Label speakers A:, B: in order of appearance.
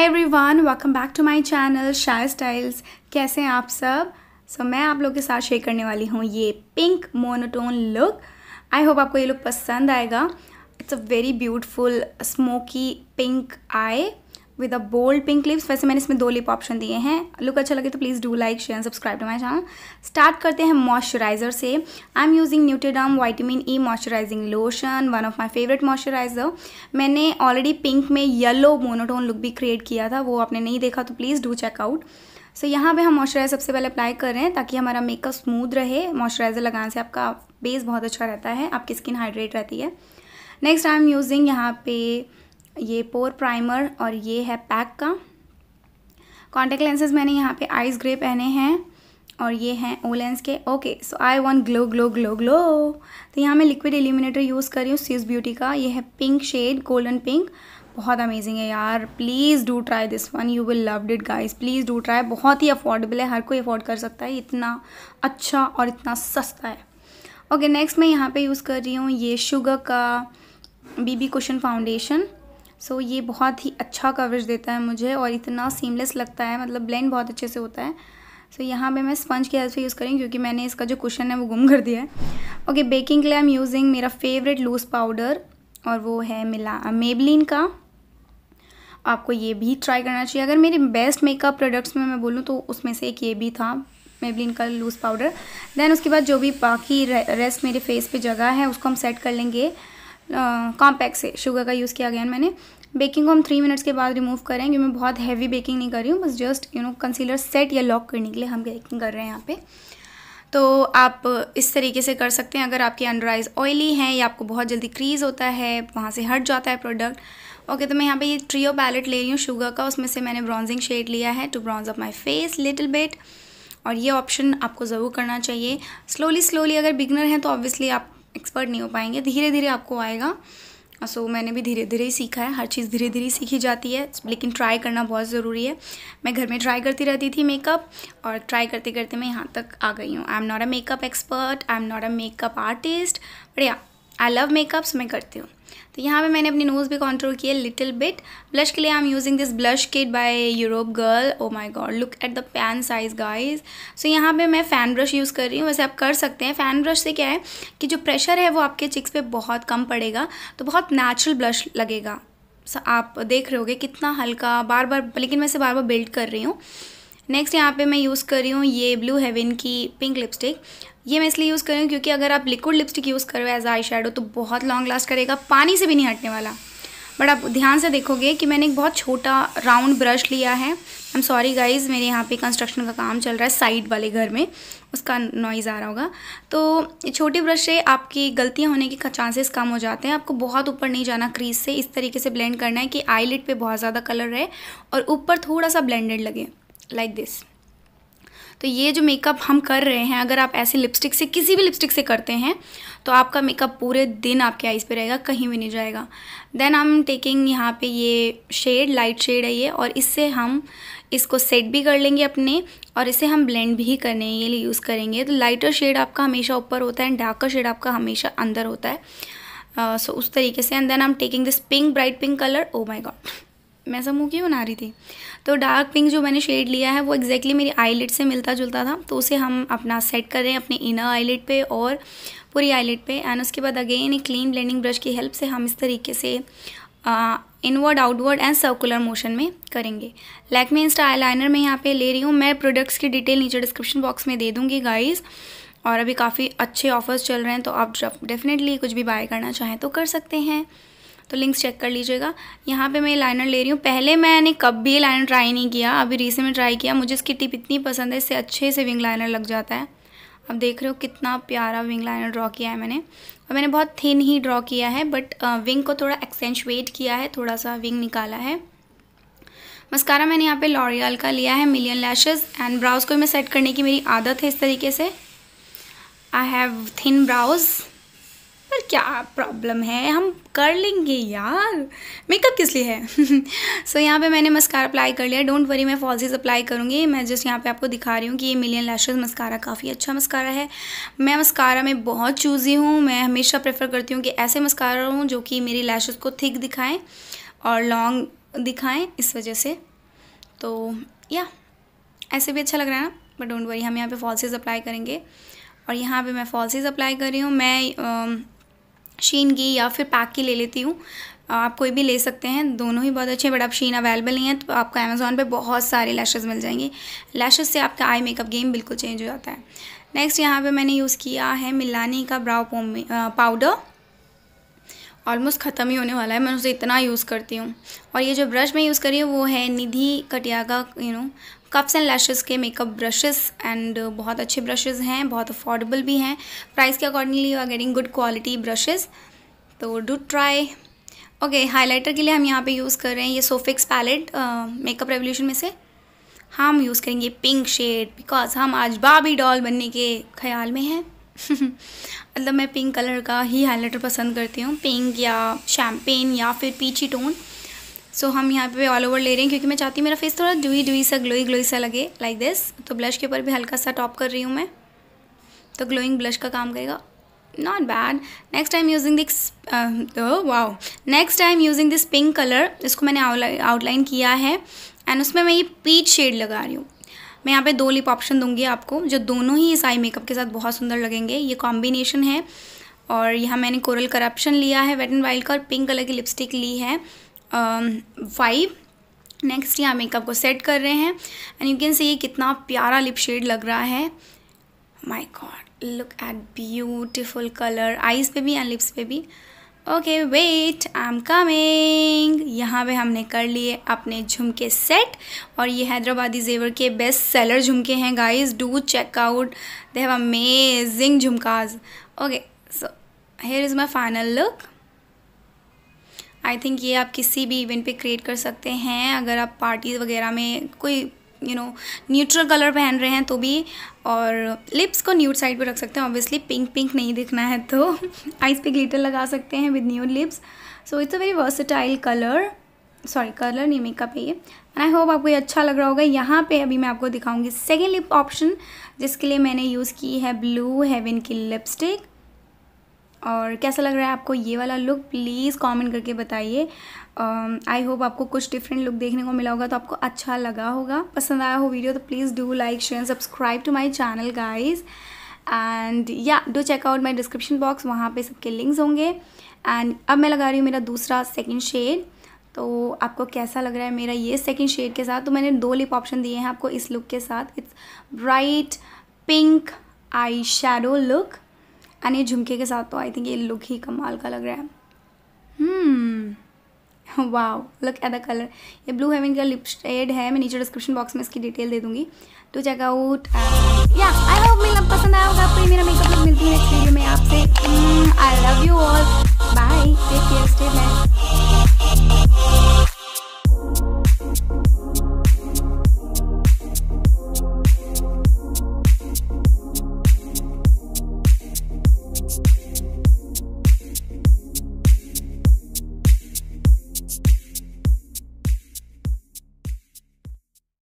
A: Hi everyone, welcome back to my channel Shy Styles. कैसे हैं आप सब? मैं आप लोगों के साथ शेयर करने वाली हूँ ये pink monotone look. I hope आपको ये लुक पसंद आएगा। It's a very beautiful smoky pink eye with a bold pink lips. वैसे मैंने इसमें 2 लिप ऑप्शन दिए हैं। लुक अच्छा लगे तो please do like share and subscribe to my channel. Start करते हैं मॉइस्चराइजर से। I am using Nutriderm vitamin E moisturizing lotion, one of my favourite moisturizer. मैंने ऑलरेडी पिंक में येलो मोनोटोन लुक भी क्रिएट किया था, वो आपने नहीं देखा तो प्लीज़ डू चेकआउट। यहाँ पे हम मॉइस्चराइजर सबसे पहले अप्लाई कर रहे हैं ताकि हमारा मेकअप स्मूथ रहे। मॉइस्चराइजर लगाने से आपका बेस बहुत अच्छा रहता है, आपकी स्किन हाइड्रेट रहती है। नेक्स्ट आई एम यूजिंग यहाँ पे ये पोर प्राइमर और ये है पैक का। कॉन्टेक्ट लेंसेज मैंने यहाँ पे आइस ग्रे पहने हैं और ये हैं ओ लेंस के। Okay, so I want glow glow glow glow. तो यहाँ मैं लिक्विड इल्यूमिनेटर यूज़ कर रही हूँ स्विस ब्यूटी का। ये है पिंक शेड, गोल्डन पिंक। बहुत अमेजिंग है यार, please do try this one, you will love it guys. Please do try, बहुत ही अफोर्डेबल है, हर कोई अफोर्ड कर सकता है, इतना अच्छा और इतना सस्ता है। ओके, नेक्स्ट मैं यहाँ पे यूज़ कर रही हूँ ये शुगर का बीबी कुशन फाउंडेशन। ये बहुत ही अच्छा कवरेज देता है मुझे और इतना सीमलेस लगता है, मतलब ब्लेंड बहुत अच्छे से होता है। यहाँ पे मैं स्पंज की हेल्प से यूज़ करूँगी क्योंकि मैंने इसका जो कुशन है वो गुम कर दिया है। ओके, बेकिंग ग्लैम यूजिंग मेरा फेवरेट लूज़ पाउडर और वो है मेबलिन का। आपको ये भी ट्राई करना चाहिए। अगर मेरे बेस्ट मेकअप प्रोडक्ट्स में मैं बोलूँ तो उसमें से एक ये भी था, मेबलिन का लूज़ पाउडर। देन उसके बाद जो भी बाकी रेस्ट मेरे फेस पे जगह है उसको हम सेट कर लेंगे कॉम्पैक्ट से। शुगर का यूज़ किया गया मैंने। बेकिंग को हम 3 मिनट्स के बाद रिमूव करें, क्योंकि मैं बहुत हैवी बेकिंग नहीं कर रही हूँ, बस जस्ट कंसीलर सेट या लॉक करने के लिए हम बेकिंग कर रहे हैं यहाँ पे। तो आप इस तरीके से कर सकते हैं। अगर आपकी अंडर आइज ऑयली हैं या आपको बहुत जल्दी क्रीज होता है, वहाँ से हट जाता है प्रोडक्ट। ओके, तो मैं यहाँ पे ये ट्रियो पैलेट ले रही हूँ शुगर का। उसमें से मैंने ब्रॉन्जिंग शेड लिया है to bronze up my face little bit. और ये ऑप्शन आपको ज़रूर करना चाहिए स्लोली। अगर बिगनर हैं तो ऑब्वियसली आप एक्सपर्ट नहीं हो पाएंगे, धीरे धीरे आपको आएगा। मैंने भी धीरे धीरे ही सीखा है, हर चीज़ धीरे धीरे सीखी जाती है, लेकिन ट्राई करना बहुत ज़रूरी है। मैं घर में ट्राई करती रहती थी मेकअप, और ट्राई करते करते मैं यहाँ तक आ गई हूँ। I am not a makeup expert, I am not a makeup artist, but या आई लव मेकअप्स, मैं करती हूँ। तो यहाँ पे मैंने अपनी नोज़ भी कंट्रोल किया लिटिल बिट। ब्लश के लिए I am using this blush kit by Europe girl. Oh my god, look at the pan size guys. यहाँ पे मैं फ़ैन ब्रश यूज़ कर रही हूँ। वैसे आप कर सकते हैं, फ़ैन ब्रश से क्या है कि जो प्रेशर है वो आपके चिक्स पे बहुत कम पड़ेगा, तो बहुत नेचुरल ब्लश लगेगा। आप देख रहे होगे कितना हल्का, बार बार, लेकिन मैं इसे बार बार बिल्ड कर रही हूँ। नेक्स्ट यहाँ पे मैं यूज़ कर रही हूँ ये ब्लू हेवन की पिंक लिपस्टिक। ये मैं इसलिए यूज़ कर रही हूँ क्योंकि अगर आप लिक्विड लिपस्टिक यूज़ करो एज आई शेडो तो बहुत लॉन्ग लास्ट करेगा, पानी से भी नहीं हटने वाला। बट आप ध्यान से देखोगे कि मैंने एक बहुत छोटा राउंड ब्रश लिया है। आई एम सॉरी गाइज़, मेरे यहाँ पे कंस्ट्रक्शन का काम चल रहा है साइड वाले घर में, उसका नॉइज़ आ रहा होगा। तो छोटी ब्रश से आपकी गलतियाँ होने के चांसेस कम हो जाते हैं। आपको बहुत ऊपर नहीं जाना क्रीज से, इस तरीके से ब्लेंड करना है कि आईलिड पे बहुत ज़्यादा कलर रहे और ऊपर थोड़ा सा ब्लेंडेड लगे, लाइक दिस। तो ये जो मेकअप हम कर रहे हैं, अगर आप ऐसे लिपस्टिक से, किसी भी लिपस्टिक से करते हैं तो आपका मेकअप पूरे दिन आपके आईज पे रहेगा, कहीं भी नहीं जाएगा। देन आई एम टेकिंग यहाँ पे ये शेड, लाइट शेड है ये, और इससे हम इसको सेट भी कर लेंगे अपने, और इसे हम ब्लेंड भी करने के लिए यूज़ करेंगे। तो लाइटर शेड आपका हमेशा ऊपर होता है एंड डार्कर शेड आपका हमेशा अंदर होता है। उस तरीके से। And then I am taking this pink, bright pink colour. Oh my god, मैं ऐसा मुँह क्यों बना रही थी। तो डार्क पिंक जो मैंने शेड लिया है वो एग्जैक्टली मेरी आईलिड से मिलता जुलता था, तो उसे हम अपना सेट कर रहे हैं अपने इनर आईलिड पे और पूरी आईलिड पे। एंड उसके बाद अगेन एक क्लीन ब्लेंडिंग ब्रश की हेल्प से हम इस तरीके से inward, outward and circular motion में करेंगे। लैक्मे इंस्टा आईलाइनर मैं यहाँ पे ले रही हूँ। मैं प्रोडक्ट्स की डिटेल नीचे डिस्क्रिप्शन बॉक्स में दे दूँगी गाइज़, और अभी काफ़ी अच्छे ऑफर्स चल रहे हैं, तो आप डेफिनेटली कुछ भी बाय करना चाहें तो कर सकते हैं, तो लिंक्स चेक कर लीजिएगा। यहाँ पे मैं लाइनर ले रही हूँ। पहले मैंने कभी लाइनर ट्राई नहीं किया, अभी रिसेंट में ट्राई किया। मुझे इसकी टिप इतनी पसंद है, इससे अच्छे से विंग लाइनर लग जाता है। अब देख रहे हो कितना प्यारा विंग लाइनर ड्रॉ किया है मैंने, और मैंने बहुत थिन ही ड्रॉ किया है, बट विंग को थोड़ा एक्सेंचुएट किया है, थोड़ा सा विंग निकाला है। मस्कारा मैंने यहाँ पे लॉरियल का लिया है, मिलियन लैशेस। एंड ब्राउज को मैं सेट करने की मेरी आदत है इस तरीके से। आई हैव थिन ब्राउज, पर क्या प्रॉब्लम है, हम कर लेंगे यार, मेकअप किस लिए है। यहाँ पे मैंने मस्कारा अप्लाई कर लिया। डोंट वरी, मैं फॉल्सीज अप्लाई करूँगी। मैं जस्ट यहाँ पे आपको दिखा रही हूँ कि ये मिलियन लैशेस मस्कारा काफ़ी अच्छा मस्कारा है। मैं मस्कारा में बहुत चूज़ी हूँ। मैं हमेशा प्रेफर करती हूँ कि ऐसे मस्कारा हूँ जो कि मेरी लैशेस को थिक दिखाएँ और लॉन्ग दिखाएँ, इस वजह से तो या ऐसे भी अच्छा लग रहा है ना, बट डोंट वरी, हम यहाँ पे फॉल्सीज अप्लाई करेंगे। और यहाँ पे मैं फॉल्सीज अप्लाई कर रही हूँ। मैं शीन की या फिर पैक की ले लेती हूँ, आप कोई भी ले सकते हैं, दोनों ही बहुत अच्छे हैं। बट अब शीन अवेलेबल नहीं है तो आपको अमेज़ॉन पे बहुत सारे लैशेज़ मिल जाएंगे। लैशेज़ से आपका आई मेकअप गेम बिल्कुल चेंज हो जाता है। नेक्स्ट यहाँ पे मैंने यूज़ किया है मिलानी का ब्राउ पाउडर। ऑलमोस्ट ख़त्म ही होने वाला है, मैं उसे इतना यूज़ करती हूँ। और ये जो ब्रश मैं यूज़ कर रही हूँ वो है निधि कटिया का कप्स एंड लैशेज़ के मेकअप ब्रशेज़। एंड बहुत अच्छे ब्रशेज़ हैं, बहुत अफोर्डेबल भी हैं, प्राइस के accordingly you are getting good quality brushes, तो डू ट्राई। ओके, हाइलाइटर के लिए हम यहाँ पे यूज़ कर रहे हैं ये सोफिक्स पैलेट मेकअप रेवोल्यूशन में से। हम यूज़ करेंगे पिंक शेड बिकॉज हम आज बार्बी डॉल बनने के ख्याल में हैं। मतलब मैं पिंक कलर का ही हाइलाइटर पसंद करती हूँ, पिंक या शैम्पेन या फिर पीची टोन। सो हम यहाँ पे ऑल ओवर ले रहे हैं क्योंकि मैं चाहती हूँ मेरा फेस थोड़ा ड्यूई सा ग्लोई सा लगे, लाइक दिस। तो ब्लश के ऊपर भी हल्का सा टॉप कर रही हूँ मैं, तो ग्लोइंग ब्लश का काम करेगा, not bad. Next time using this wow, next time using this pink colour, इसको मैंने आउटलाइन किया है एंड उसमें मैं ये पीच शेड लगा रही हूँ। मैं यहाँ पे 2 लिप ऑप्शन दूंगी आपको, जो दोनों ही इस आई मेकअप के साथ बहुत सुंदर लगेंगे। ये कॉम्बिनेशन है। और यहाँ मैंने कोरल करप्शन लिया है वेट एंड वाइल्ड का, और पिंक कलर की लिपस्टिक ली है 5। नेक्स्ट यहाँ मेकअप को सेट कर रहे हैं एंड यू कैन सी ये कितना प्यारा लिप शेड लग रहा है। My god, look at beautiful colour eyes पे भी एंड लिप्स पे भी। Okay wait, I am coming. यहाँ पे हमने कर लिए अपने झुमके सेट, और ये हैदराबादी जेवर के बेस्ट सेलर झुमके हैं guys, do check out, they have amazing jhumkas. Okay, so here is my final look. I think ये आप किसी भी इवेंट पे क्रिएट कर सकते हैं, अगर आप पार्टीज वगैरह में कोई न्यूट्रल कलर पहन रहे हैं तो भी। और लिप्स को न्यूड साइड पे रख सकते हैं, ऑब्वियसली पिंक नहीं दिखना है तो आइज पे ग्लिटर लगा सकते हैं with nude lips. So it's a very versatile colour, sorry colour नहीं, मेकअप है ये। एंड आई होप आपको ये अच्छा लग रहा होगा। यहाँ पे अभी मैं आपको दिखाऊंगी सेकेंड लिप ऑप्शन, जिसके लिए मैंने यूज़ की है ब्लू हेवन की लिपस्टिक। और कैसा लग रहा है आपको ये वाला लुक, प्लीज़ कमेंट करके बताइए। आई होप आपको कुछ डिफरेंट लुक देखने को मिला होगा, तो आपको अच्छा लगा होगा, पसंद आया हो वीडियो तो please do like share subscribe to my channel guys. And या do check out my description box, वहाँ पे सबके लिंक्स होंगे। एंड अब मैं लगा रही हूँ मेरा दूसरा सेकेंड शेड, तो आपको कैसा लग रहा है मेरा ये सेकेंड शेड के साथ। तो मैंने 2 लिप ऑप्शन दिए हैं आपको इस लुक के साथ, it's bright pink eye shadow look. And ये झुमके के साथ तो आई थिंक ये लुक ही कमाल का लग रहा है। Wow, look at the colour. ये ब्लू हेवन का लिप शेड है, मैं नीचे डिस्क्रिप्शन बॉक्स में इसकी डिटेल दे दूंगी, टू चेक आउट। या आई होप मेरा पसंद आया होगा आपको। मेरा मेकअप लुक मिलती है नेक्स्ट वीडियो में आपसे। आई